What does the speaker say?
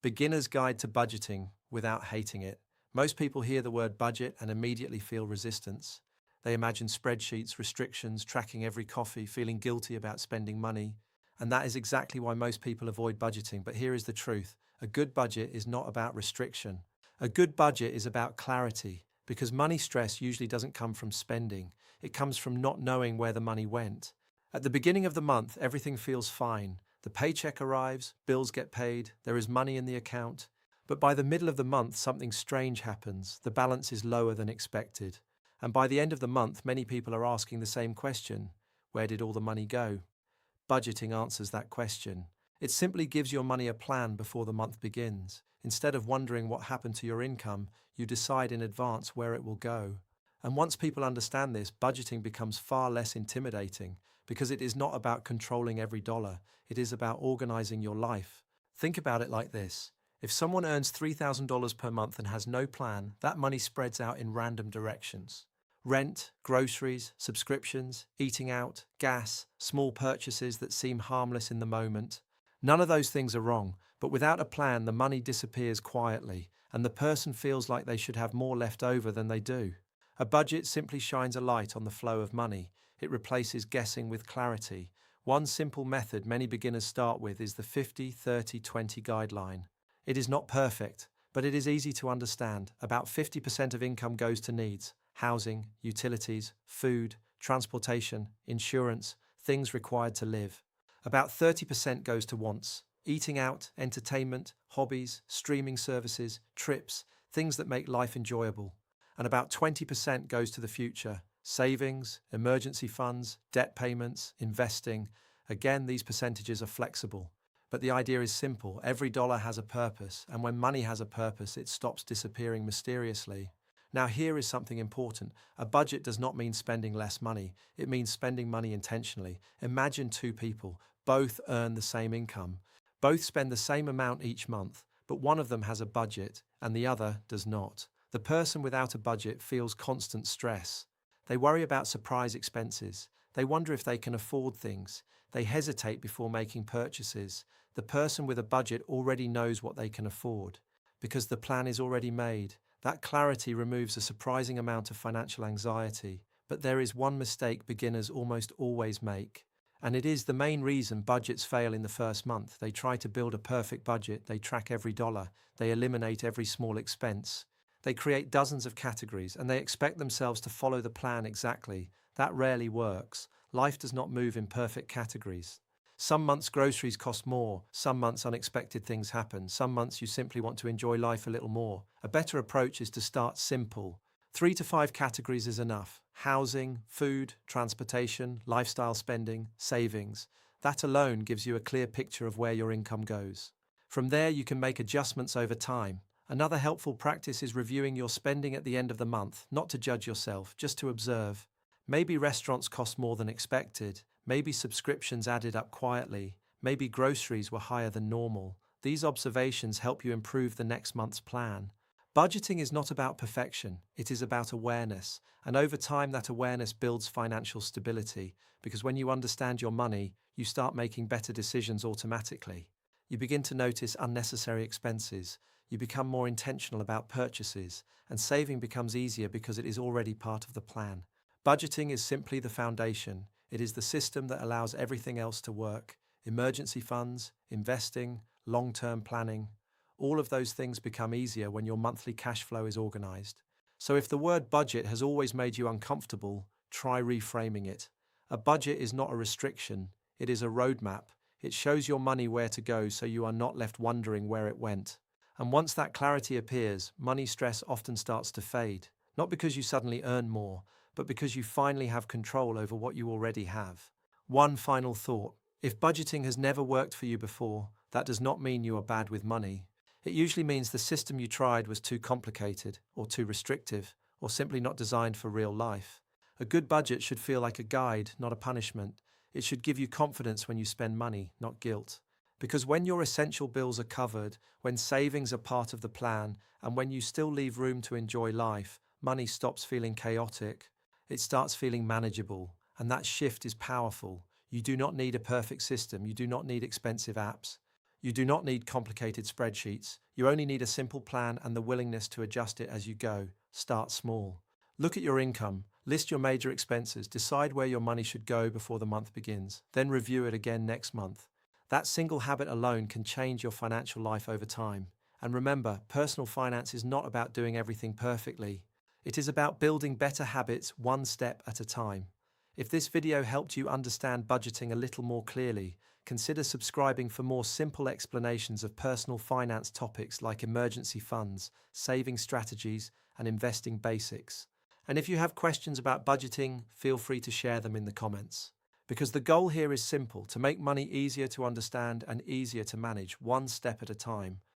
Beginner's Guide to Budgeting Without Hating It. Most people hear the word budget and immediately feel resistance. They imagine spreadsheets, restrictions, tracking every coffee, feeling guilty about spending money. And that is exactly why most people avoid budgeting. But here is the truth. A good budget is not about restriction. A good budget is about clarity, because money stress usually doesn't come from spending. It comes from not knowing where the money went. At the beginning of the month, everything feels fine. The paycheck arrives, bills get paid, there is money in the account. But by the middle of the month, something strange happens. The balance is lower than expected. And by the end of the month, many people are asking the same question. Where did all the money go? Budgeting answers that question. It simply gives your money a plan before the month begins. Instead of wondering what happened to your income, you decide in advance where it will go. And once people understand this, budgeting becomes far less intimidating, because it is not about controlling every dollar. It is about organizing your life. Think about it like this. If someone earns $3,000 per month and has no plan, that money spreads out in random directions. Rent, groceries, subscriptions, eating out, gas, small purchases that seem harmless in the moment. None of those things are wrong, but without a plan, the money disappears quietly, and the person feels like they should have more left over than they do. A budget simply shines a light on the flow of money. It replaces guessing with clarity. One simple method many beginners start with is the 50-30-20 guideline. It is not perfect, but it is easy to understand. About 50% of income goes to needs: housing, utilities, food, transportation, insurance, things required to live. About 30% goes to wants: eating out, entertainment, hobbies, streaming services, trips, things that make life enjoyable. And about 20% goes to the future: savings, emergency funds, debt payments, investing. Again, these percentages are flexible. But the idea is simple. Every dollar has a purpose, and when money has a purpose, it stops disappearing mysteriously. Now, here is something important. A budget does not mean spending less money. It means spending money intentionally. Imagine two people. Both earn the same income. Both spend the same amount each month, but one of them has a budget and the other does not. The person without a budget feels constant stress. They worry about surprise expenses. They wonder if they can afford things. They hesitate before making purchases. The person with a budget already knows what they can afford, because the plan is already made. That clarity removes a surprising amount of financial anxiety. But there is one mistake beginners almost always make, and it is the main reason budgets fail in the first month. They try to build a perfect budget. They track every dollar. They eliminate every small expense. They create dozens of categories, and they expect themselves to follow the plan exactly. That rarely works. Life does not move in perfect categories. Some months groceries cost more, some months unexpected things happen, some months you simply want to enjoy life a little more. A better approach is to start simple. 3 to 5 categories is enough: housing, food, transportation, lifestyle spending, savings. That alone gives you a clear picture of where your income goes. From there, you can make adjustments over time. Another helpful practice is reviewing your spending at the end of the month, not to judge yourself, just to observe. Maybe restaurants cost more than expected. Maybe subscriptions added up quietly. Maybe groceries were higher than normal. These observations help you improve the next month's plan. Budgeting is not about perfection. It is about awareness. And over time, that awareness builds financial stability, because when you understand your money, you start making better decisions automatically. You begin to notice unnecessary expenses. You become more intentional about purchases, and saving becomes easier because it is already part of the plan. Budgeting is simply the foundation. It is the system that allows everything else to work. Emergency funds, investing, long-term planning. All of those things become easier when your monthly cash flow is organized. So if the word budget has always made you uncomfortable, try reframing it. A budget is not a restriction. It is a roadmap. It shows your money where to go so you are not left wondering where it went. And once that clarity appears, money stress often starts to fade. Not because you suddenly earn more, but because you finally have control over what you already have. One final thought. If budgeting has never worked for you before, that does not mean you are bad with money. It usually means the system you tried was too complicated, or too restrictive, or simply not designed for real life. A good budget should feel like a guide, not a punishment. It should give you confidence when you spend money, not guilt. Because when your essential bills are covered, when savings are part of the plan, and when you still leave room to enjoy life, money stops feeling chaotic. It starts feeling manageable, and that shift is powerful. You do not need a perfect system. You do not need expensive apps. You do not need complicated spreadsheets. You only need a simple plan and the willingness to adjust it as you go. Start small. Look at your income, list your major expenses, decide where your money should go before the month begins, then review it again next month. That single habit alone can change your financial life over time. And remember, personal finance is not about doing everything perfectly. It is about building better habits one step at a time. If this video helped you understand budgeting a little more clearly, consider subscribing for more simple explanations of personal finance topics like emergency funds, saving strategies, and investing basics. And if you have questions about budgeting, feel free to share them in the comments. Because the goal here is simple: to make money easier to understand and easier to manage, one step at a time.